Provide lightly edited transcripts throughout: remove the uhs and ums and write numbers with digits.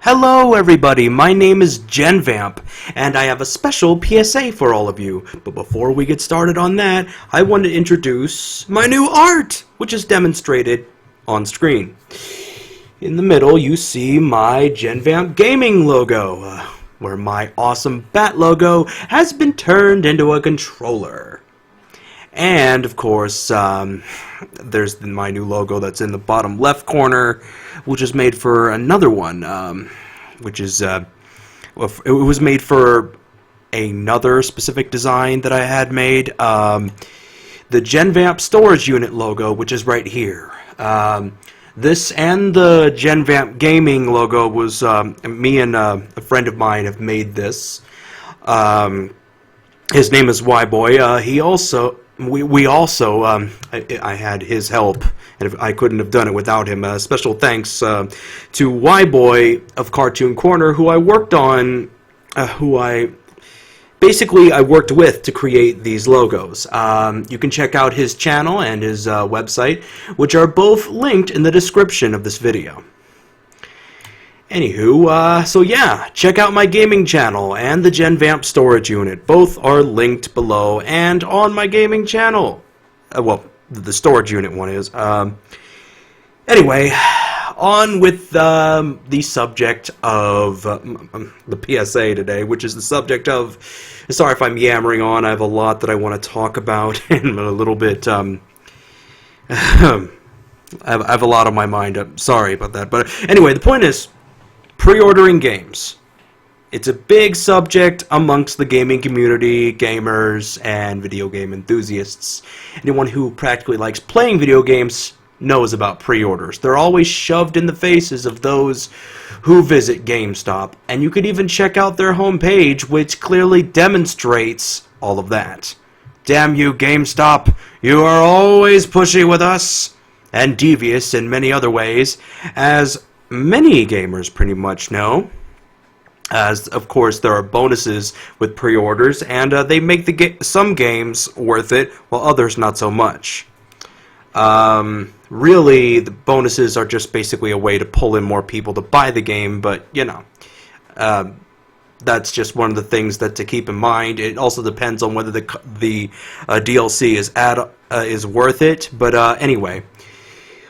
Hello everybody, my name is GenVamp, and I have a special PSA for all of you. But before we get started on that, I want to introduce my new art, which is demonstrated on screen. In the middle, you see my GenVamp gaming logo, where my awesome bat logo has been turned into a controller. And, of course, there's my new logo that's in the bottom left corner, which is made for another one, which is, it was made for another specific design that I had made, the GenVamp storage unit logo, which is right here. This and the GenVamp gaming logo was, me and a friend of mine have made this. His name is Y-Boy. He also... I had his help, and I couldn't have done it without him. Special thanks to Y-Boy of Cartoon Corner, who I worked on, I worked with to create these logos. You can check out his channel and his website, which are both linked in the description of this video. Anywho, so yeah, check out my gaming channel and the GenVamp storage unit. Both are linked below and on my gaming channel. Well, the storage unit one is. Anyway, on with the subject of the PSA today, which is the subject of... Sorry if I'm yammering on, I have a lot that I want to talk about, and a little bit... I have a lot on my mind. I'm sorry about that. But anyway, the point is... pre-ordering games. It's a big subject amongst the gaming community, gamers, and video game enthusiasts. Anyone who practically likes playing video games knows about pre-orders. They're always shoved in the faces of those who visit GameStop, and you could even check out their homepage, which clearly demonstrates all of that. Damn you, GameStop! You are always pushy with us, and devious in many other ways, as many gamers pretty much know, as of course there are bonuses with pre-orders, and they make some games worth it, while others not so much. Really, the bonuses are just basically a way to pull in more people to buy the game, but you know, that's just one of the things that to keep in mind. It also depends on whether the DLC is worth it, but anyway.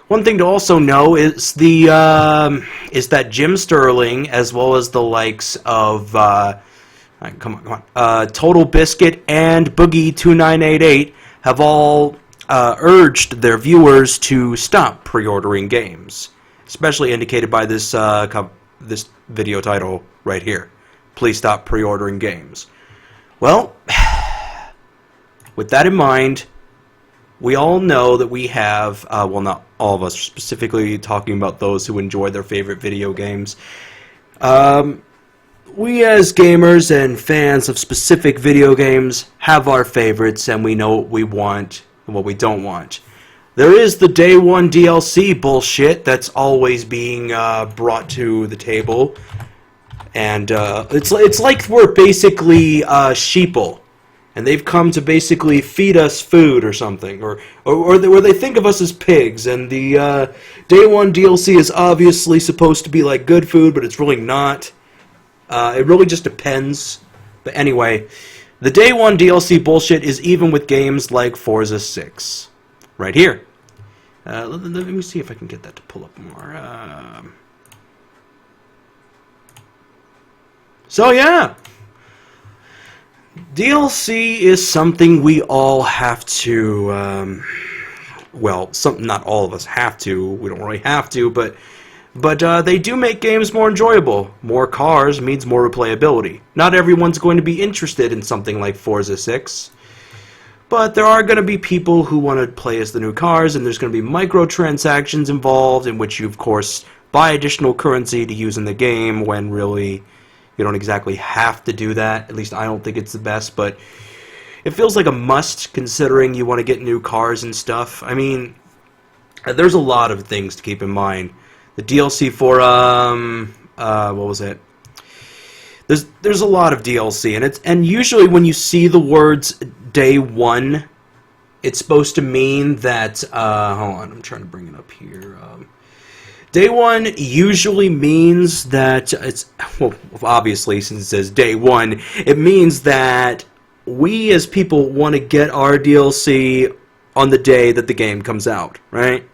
One thing to also know is that Jim Sterling, as well as the likes of TotalBiscuit and Boogie2988, have all urged their viewers to stop pre-ordering games, especially indicated by this this video title right here. Please stop pre-ordering games. Well, with that in mind, we all know that we have, well, not all of us, specifically talking about those who enjoy their favorite video games. We as gamers and fans of specific video games have our favorites, and we know what we want and what we don't want. There is the Day 1 DLC bullshit that's always being brought to the table, and it's like we're basically sheeple. And they've come to basically feed us food or something, or they think of us as pigs. And the Day 1 DLC is obviously supposed to be like good food, but it's really not. It really just depends. But anyway, the Day 1 DLC bullshit is even with games like Forza 6. Right here. Let me see if I can get that to pull up more. So yeah. DLC is something we all have to, well, not all of us have to, we don't really have to, but they do make games more enjoyable. More cars means more replayability. Not everyone's going to be interested in something like Forza 6, but there are going to be people who want to play as the new cars, and there's going to be microtransactions involved, in which you, of course, buy additional currency to use in the game, when really... you don't exactly have to do that. At least I don't think it's the best, but it feels like a must considering you want to get new cars and stuff. I mean, there's a lot of things to keep in mind. The DLC for what was it? There's a lot of DLC, and usually when you see the words Day 1, it's supposed to mean that hold on, I'm trying to bring it up here. Day one usually means that it's, well, obviously, since it says day one, it means that we as people want to get our DLC on the day that the game comes out, right?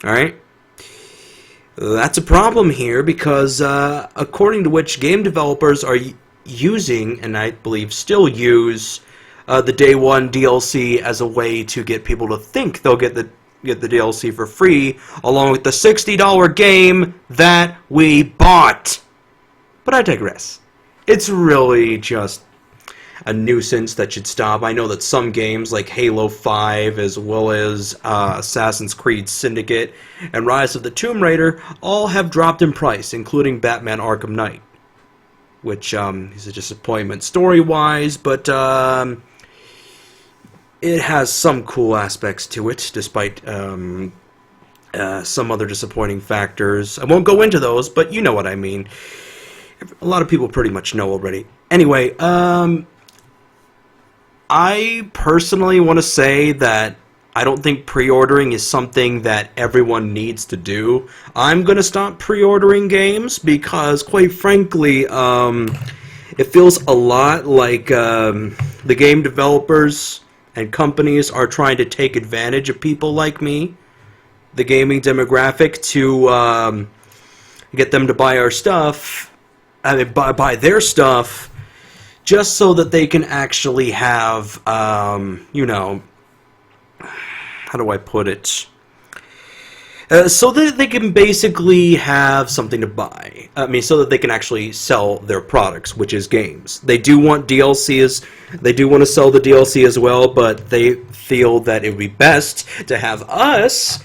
Alright? That's a problem here because, according to which game developers are using, and I believe still use, the day one DLC as a way to get people to think they'll get the DLC for free, along with the $60 game that we bought. But I digress. It's really just a nuisance that should stop. I know that some games like Halo 5, as well as Assassin's Creed Syndicate and Rise of the Tomb Raider, all have dropped in price, including Batman Arkham Knight, which is a disappointment story-wise, but it has some cool aspects to it, despite some other disappointing factors. I won't go into those, but you know what I mean. A lot of people pretty much know already. Anyway, I personally want to say that I don't think pre-ordering is something that everyone needs to do. I'm going to stop pre-ordering games because, quite frankly, it feels a lot like the game developers and companies are trying to take advantage of people like me, the gaming demographic, to get them to buy our stuff, buy their stuff, just so that they can actually have, you know, how do I put it? So that they can basically have something to buy. I mean, so that they can actually sell their products, which is games. They do want DLCs. They do want to sell the DLC as well, but they feel that it would be best to have us,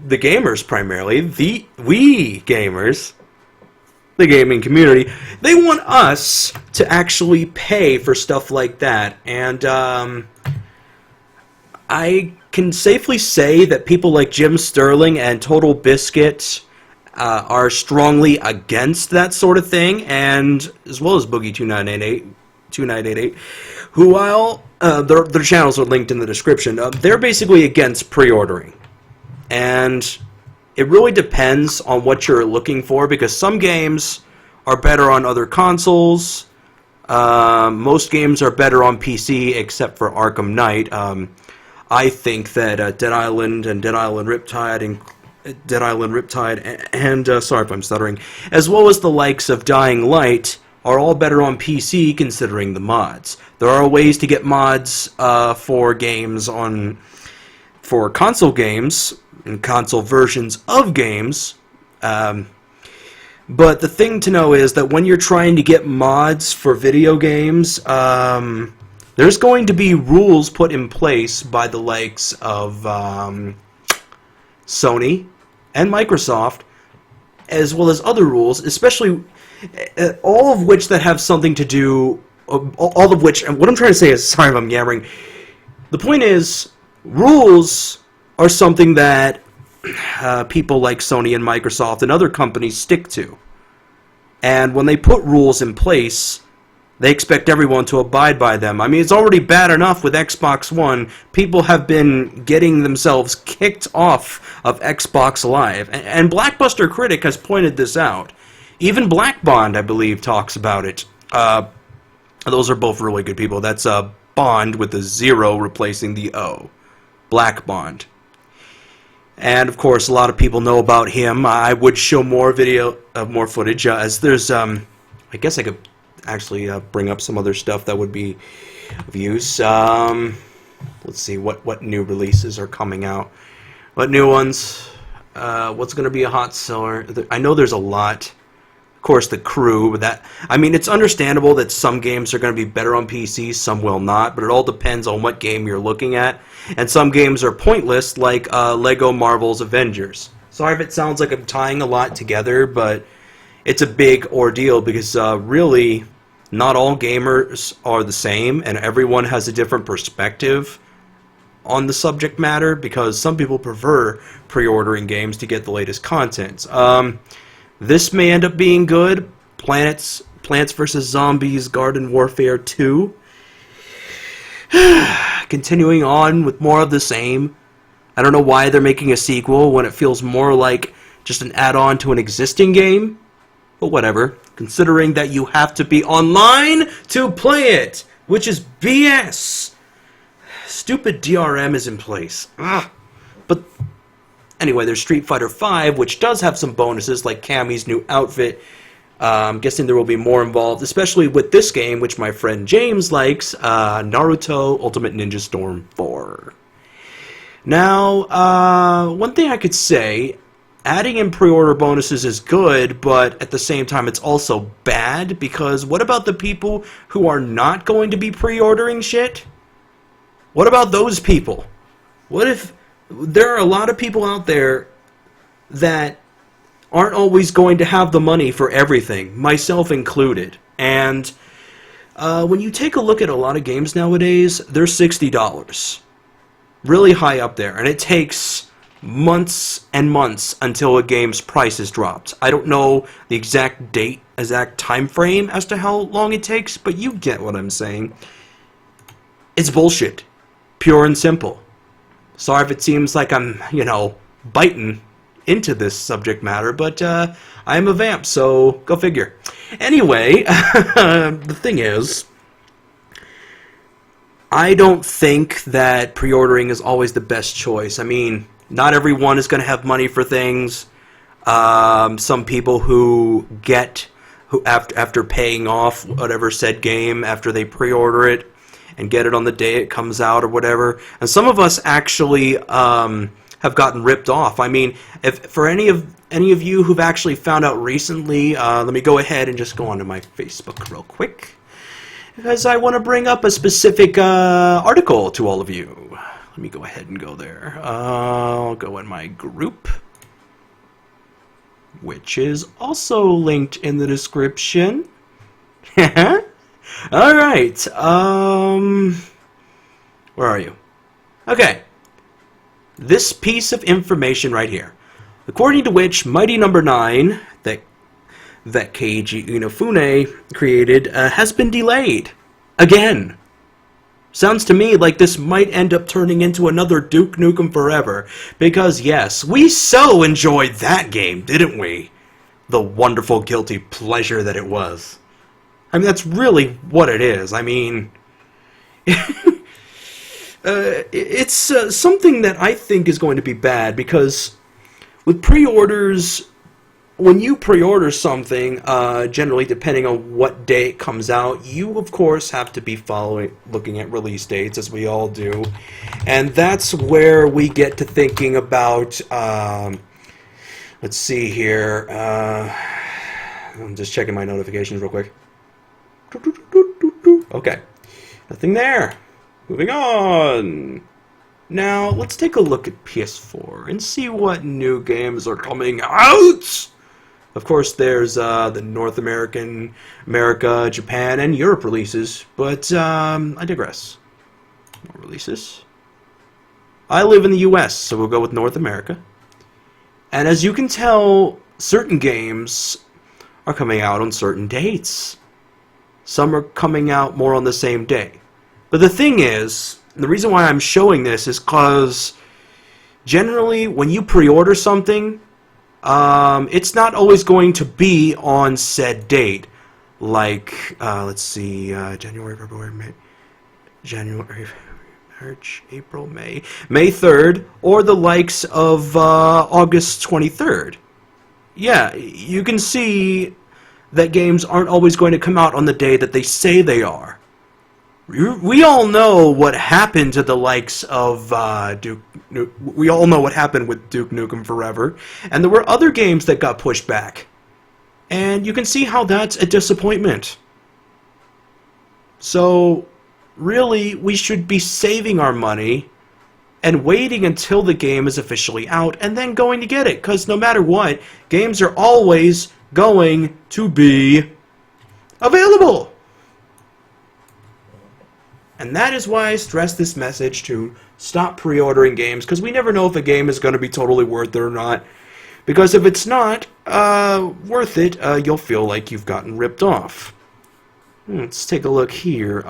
the gamers primarily, we gamers, the gaming community, they want us to actually pay for stuff like that. And I can safely say that people like Jim Sterling and TotalBiscuit are strongly against that sort of thing, and as well as Boogie2988, who, while their channels are linked in the description, they're basically against pre-ordering. And it really depends on what you're looking for, because some games are better on other consoles. Most games are better on PC, except for Arkham Knight. I think that Dead Island and Dead Island Riptide and sorry if I'm stuttering, as well as the likes of Dying Light, are all better on PC considering the mods. There are ways to get mods for games for console games and console versions of games. But the thing to know is that when you're trying to get mods for video games, there's going to be rules put in place by the likes of Sony and Microsoft, as well as other rules, especially all of which that have something to do, all of which, and what I'm trying to say is, sorry if I'm yammering, the point is, rules are something that people like Sony and Microsoft and other companies stick to. And when they put rules in place, they expect everyone to abide by them. I mean, it's already bad enough with Xbox One. People have been getting themselves kicked off of Xbox Live. And Blackbuster Critic has pointed this out. Even Black Bond, I believe, talks about it. Those are both really good people. That's Bond with a 0 replacing the O. Black Bond. And, of course, a lot of people know about him. I would show more more footage, as there's, I guess I could actually bring up some other stuff that would be of use. Let's see, what new releases are coming out. What new ones? What's going to be a hot seller? I know there's a lot. Of course, The Crew. But I mean, it's understandable that some games are going to be better on PC, some will not, but it all depends on what game you're looking at. And some games are pointless, like Lego Marvel's Avengers. Sorry if it sounds like I'm tying a lot together, but it's a big ordeal because really not all gamers are the same, and everyone has a different perspective on the subject matter, because some people prefer pre-ordering games to get the latest content. This may end up being good. Plants vs. Zombies Garden Warfare 2. Continuing on with more of the same. I don't know why they're making a sequel when it feels more like just an add-on to an existing game. But whatever, considering that you have to be online to play it, which is BS. Stupid DRM is in place. Ugh. But anyway, there's Street Fighter V, which does have some bonuses, like Cammy's new outfit. I'm guessing there will be more involved, especially with this game, which my friend James likes, Naruto Ultimate Ninja Storm 4. Now, one thing I could say, adding in pre-order bonuses is good, but at the same time it's also bad, because what about the people who are not going to be pre-ordering shit? What about those people? What if there are a lot of people out there that aren't always going to have the money for everything, myself included. And when you take a look at a lot of games nowadays, they're $60. Really high up there. And it takes months and months until a game's price is dropped. I don't know the exact date, exact time frame as to how long it takes, but you get what I'm saying. It's bullshit. Pure and simple. Sorry if it seems like I'm, biting into this subject matter, but I am a vamp, so go figure. Anyway, the thing is, I don't think that pre-ordering is always the best choice. I mean, not everyone is going to have money for things. Some people who after paying off whatever said game after they pre-order it and get it on the day it comes out or whatever, and some of us actually have gotten ripped off. I mean, if for any of you who've actually found out recently, let me go ahead and just go onto my Facebook real quick, because I want to bring up a specific article to all of you. Let me go ahead and go there. I'll go in my group, which is also linked in the description. All right. Where are you? Okay. This piece of information right here, according to which Mighty Number 9, that Keiji Inafune created, has been delayed. Again. Sounds to me like this might end up turning into another Duke Nukem Forever, because yes, we so enjoyed that game, didn't we? The wonderful guilty pleasure that it was. I mean, that's really what it is. I mean, it's something that I think is going to be bad, because with pre-orders, when you pre-order something, generally depending on what day it comes out, you of course have to be looking at release dates, as we all do, and that's where we get to thinking about, let's see here, I'm just checking my notifications real quick. Okay, nothing there. Moving on. Now, let's take a look at PS4 and see what new games are coming out. Of course, there's the North America, Japan, and Europe releases, but I digress. More releases. I live in the US, so we'll go with North America. And as you can tell, certain games are coming out on certain dates. Some are coming out more on the same day. But the thing is, the reason why I'm showing this is because generally when you pre-order something, it's not always going to be on said date. Like, let's see, January, February, May, January, March, April, May 3rd, or the likes of August 23rd. Yeah, you can see that games aren't always going to come out on the day that they say they are. We all know what happened to the likes of we all know what happened with Duke Nukem Forever, and there were other games that got pushed back. And you can see how that's a disappointment. So, really, we should be saving our money and waiting until the game is officially out and then going to get it, because no matter what, games are always going to be available. And that is why I stress this message to stop pre-ordering games, because we never know if a game is going to be totally worth it or not. Because if it's not worth it, you'll feel like you've gotten ripped off. Let's take a look here.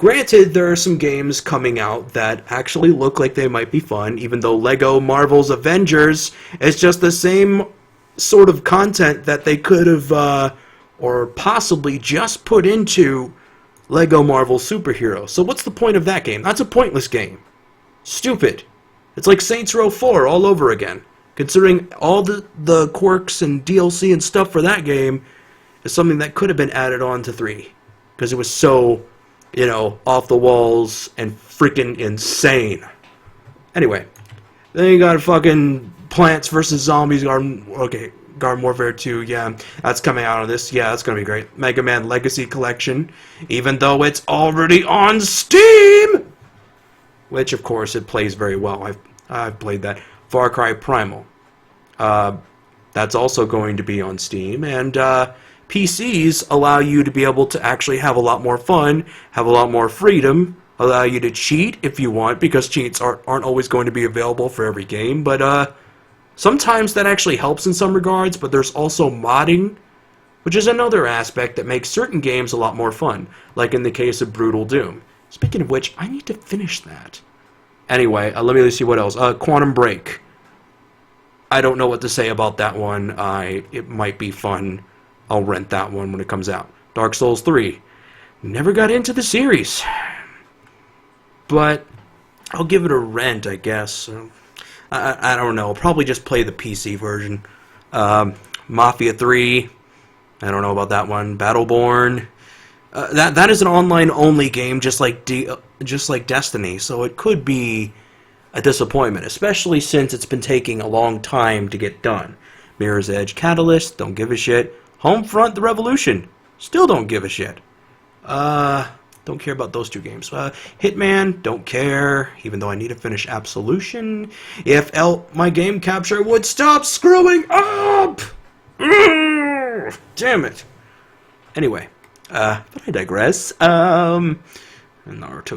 Granted, there are some games coming out that actually look like they might be fun, even though Lego Marvel's Avengers is just the same sort of content that they could have, or possibly just put into Lego Marvel Superhero. So what's the point of that game? That's a pointless game. Stupid. It's like Saints Row 4 all over again. Considering all the quirks and DLC and stuff for that game is something that could have been added on to 3. Because it was so, off the walls and freaking insane. Anyway, then you got fucking Plants vs. Zombies Garden Warfare 2, yeah, that's coming out on this. Yeah, that's gonna be great. Mega Man Legacy Collection, even though it's already on Steam! Which, of course, it plays very well. I've played that. Far Cry Primal. That's also going to be on Steam, and PCs allow you to be able to actually have a lot more fun, have a lot more freedom, allow you to cheat if you want, because cheats aren't always going to be available for every game, but sometimes that actually helps in some regards, but there's also modding, which is another aspect that makes certain games a lot more fun, like in the case of Brutal Doom. Speaking of which, I need to finish that. Anyway, let me see what else. Quantum Break. I don't know what to say about that one. It might be fun. I'll rent that one when it comes out. Dark Souls 3. Never got into the series. But I'll give it a rent, I guess. I don't know. I'll probably just play the PC version. Mafia 3. I don't know about that one. Battleborn. That is an online-only game, just like Destiny, so it could be a disappointment, especially since it's been taking a long time to get done. Mirror's Edge Catalyst, don't give a shit. Homefront: The Revolution, still don't give a shit. Don't care about those 2 games. Hitman, don't care, even though I need to finish Absolution. If my game capture would stop screwing up! Damn it. Anyway. But I digress. Naruto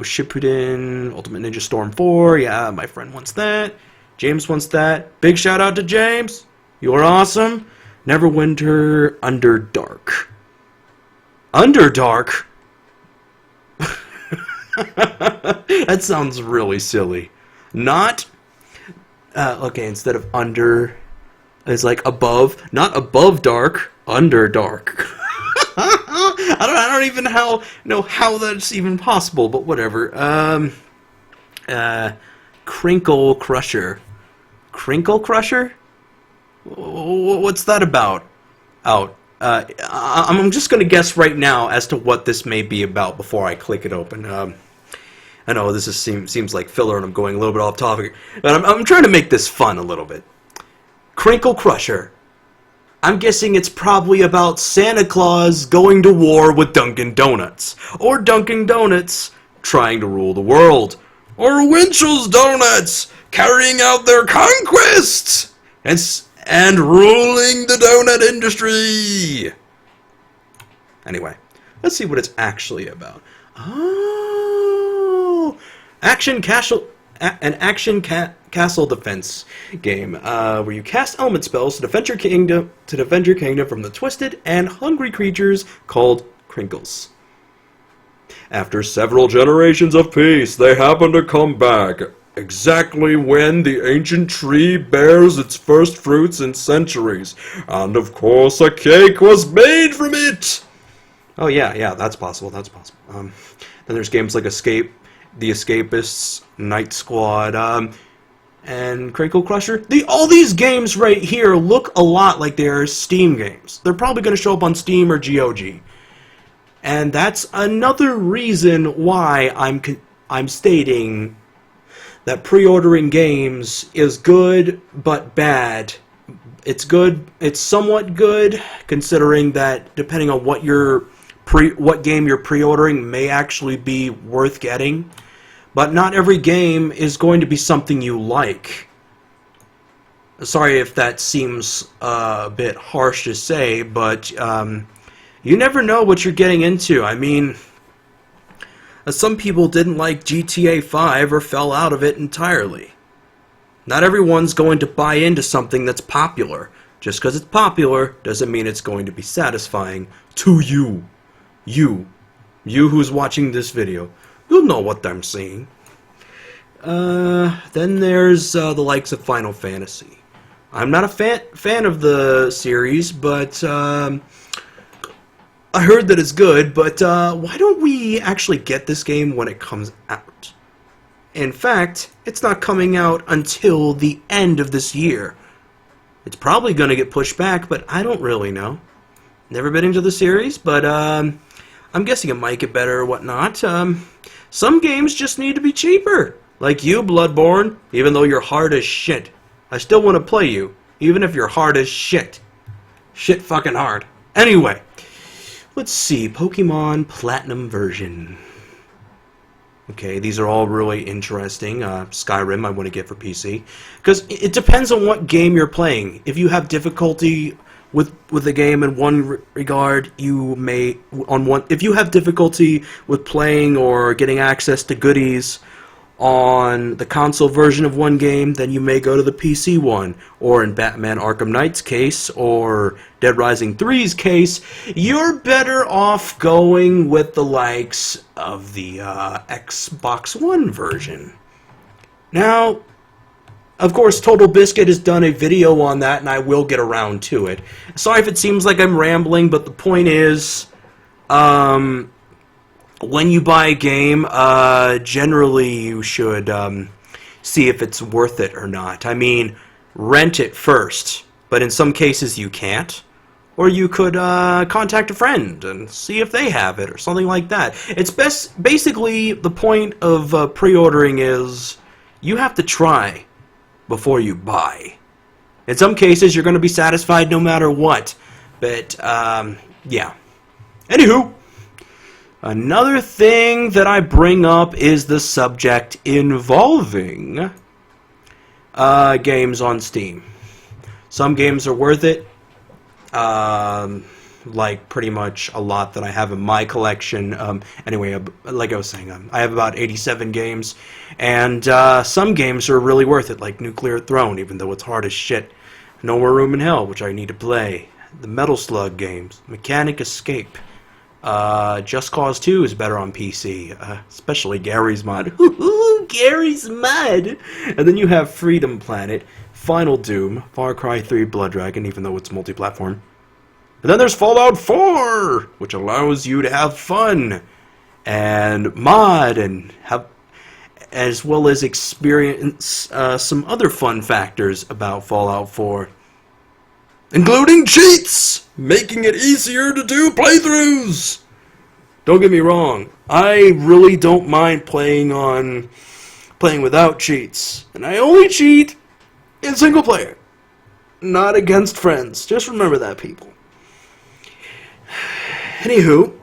Shippuden, Ultimate Ninja Storm 4, yeah, my friend wants that. James wants that. Big shout out to James. You're awesome. Neverwinter Underdark. Underdark? That sounds really silly. Not, okay, instead of under, it's like above, not above dark, underdark. I don't even know how that's even possible, but whatever. Crinkle Crusher. Crinkle Crusher? What's that about? I'm just going to guess right now as to what this may be about before I click it open. I know this seems like filler and I'm going a little bit off topic, but I'm trying to make this fun a little bit. Crinkle Crusher. I'm guessing it's probably about Santa Claus going to war with Dunkin' Donuts, or Dunkin' Donuts trying to rule the world, or Winchell's Donuts carrying out their conquests and ruling the donut industry. Anyway, let's see what it's actually about. Oh, an action castle defense game where you cast element spells to defend your kingdom from the twisted and hungry creatures called Crinkles. After several generations of peace, they happen to come back exactly when the ancient tree bears its first fruits in centuries, and of course a cake was made from it. Oh yeah, that's possible. Then there's games like Escape, The Escapists, Night Squad, and Crinkle Crusher. All these games right here look a lot like they're Steam games. They're probably going to show up on Steam or GOG. And that's another reason why I'm stating that pre-ordering games is good but bad. It's good. It's somewhat good, considering that depending on what game you're pre-ordering may actually be worth getting. But not every game is going to be something you like. Sorry if that seems a bit harsh to say, but you never know what you're getting into. I mean, some people didn't like GTA 5 or fell out of it entirely. Not everyone's going to buy into something that's popular. Just because it's popular doesn't mean it's going to be satisfying to you. You who's watching this video. You'll know what I'm saying. Then there's the likes of Final Fantasy. I'm not a fan of the series, but I heard that it's good. But why don't we actually get this game when it comes out? In fact, it's not coming out until the end of this year. It's probably going to get pushed back, but I don't really know. Never been into the series, but I'm guessing it might get better or whatnot. Some games just need to be cheaper. Like you, Bloodborne, even though you're hard as shit. I still want to play you, even if you're hard as shit. Shit fucking hard. Anyway, let's see. Pokemon Platinum version. Okay, these are all really interesting. Skyrim I want to get for PC. Because it depends on what game you're playing. If you have difficulty with the game in one regard, you may... If you have difficulty with playing or getting access to goodies on the console version of one game, then you may go to the PC one. Or in Batman Arkham Knight's case, or Dead Rising 3's case, you're better off going with the likes of the Xbox One version. Now, of course, TotalBiscuit has done a video on that, and I will get around to it. Sorry if it seems like I'm rambling, but the point is, when you buy a game, generally you should see if it's worth it or not. I mean, rent it first, but in some cases you can't. Or you could contact a friend and see if they have it or something like that. It's basically the point of pre-ordering is you have to try before you buy. In some cases you're going to be satisfied no matter what. But, yeah. Anywho. Another thing that I bring up is the subject involving games on Steam. Some games are worth it, like pretty much a lot that I have in my collection. Anyway, like I was saying, I have about 87 games, and some games are really worth it, like Nuclear Throne, even though it's hard as shit. No More Room in Hell, which I need to play. The Metal Slug games, Mechanic Escape. Just Cause 2 is better on PC, especially Gary's Mod. Gary's Mod! And then you have Freedom Planet, Final Doom, Far Cry 3 Blood Dragon, even though it's multi-platform. And then there's Fallout 4, which allows you to have fun, and mod, and have, as well as experience some other fun factors about Fallout 4. Including cheats! Making it easier to do playthroughs! Don't get me wrong, I really don't mind playing without cheats. And I only cheat in single player. Not against friends. Just remember that, people. Anywho,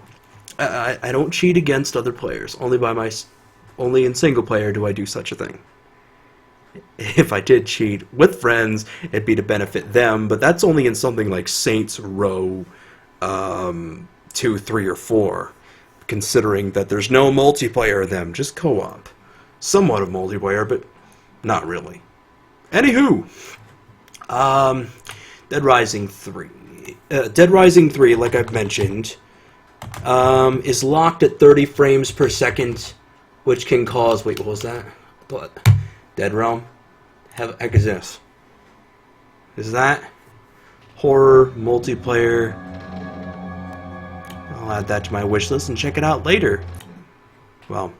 I don't cheat against other players. Only in single player do I do such a thing. If I did cheat with friends, it'd be to benefit them, but that's only in something like Saints Row 2, 3, or 4, considering that there's no multiplayer in them, just co-op. Somewhat of multiplayer, but not really. Anywho, Dead Rising 3. Dead Rising 3, like I've mentioned, is locked at 30 frames per second, which can cause... Wait, what was that? But... Dead Realm? How the heck is this? Is that horror multiplayer? I'll add that to my wish list and check it out later. Well,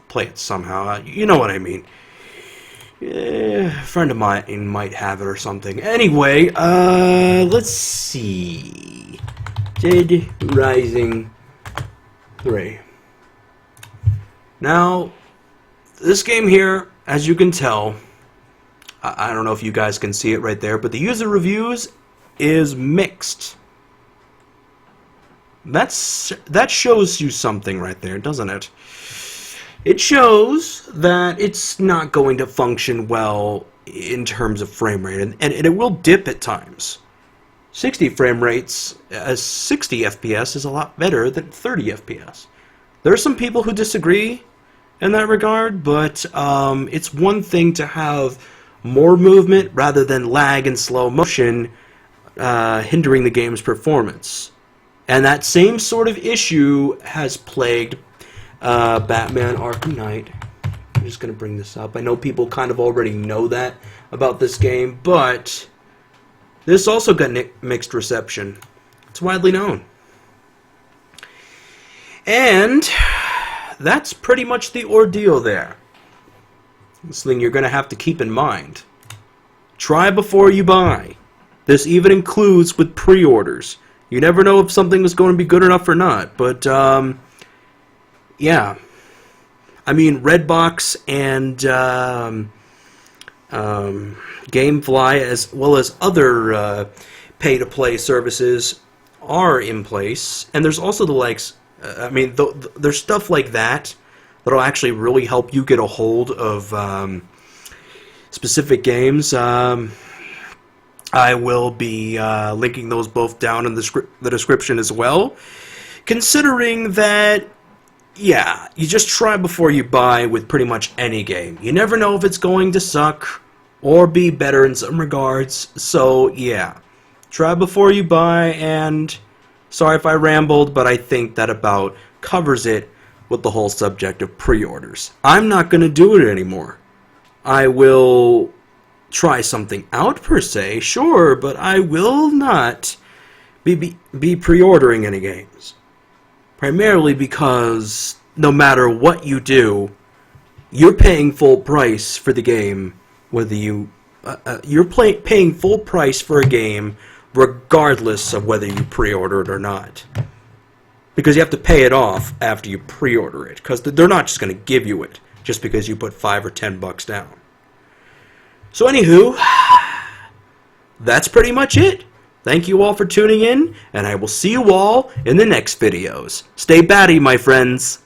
play it somehow. You know what I mean. A friend of mine might have it or something. Anyway, let's see. Dead Rising 3. Now, this game here, as you can tell, I don't know if you guys can see it right there, but the user reviews is mixed. That shows you something right there, doesn't it? It shows that it's not going to function well in terms of frame rate, and it will dip at times. 60 frame rates, 60 FPS is a lot better than 30 FPS. There are some people who disagree in that regard, but it's one thing to have more movement rather than lag and slow motion hindering the game's performance. And that same sort of issue has plagued Batman Arkham Knight. I'm just going to bring this up. I know people kind of already know that about this game, but this also got mixed reception. It's widely known. And that's pretty much the ordeal there. This thing you're going to have to keep in mind. Try before you buy. This even includes with pre-orders. You never know if something is going to be good enough or not, but yeah. I mean, Redbox and Gamefly, as well as other pay-to-play services, are in place. And there's also the likes, I mean, there's stuff like that that'll actually really help you get a hold of specific games. I will be linking those both down in the description as well. Considering that, yeah, you just try before you buy with pretty much any game. You never know if it's going to suck or be better in some regards. So, yeah, try before you buy, and sorry if I rambled, but I think that about covers it with the whole subject of pre-orders. I'm not going to do it anymore. I will try something out per se, sure, but I will not be pre-ordering any games. Primarily because no matter what you do, you're paying full price for the game. Whether you're paying full price for a game, regardless of whether you pre-order it or not. Because you have to pay it off after you pre-order it. Because they're not just going to give you it just because you put $5 or $10 down. So anywho, that's pretty much it. Thank you all for tuning in, and I will see you all in the next videos. Stay batty, my friends.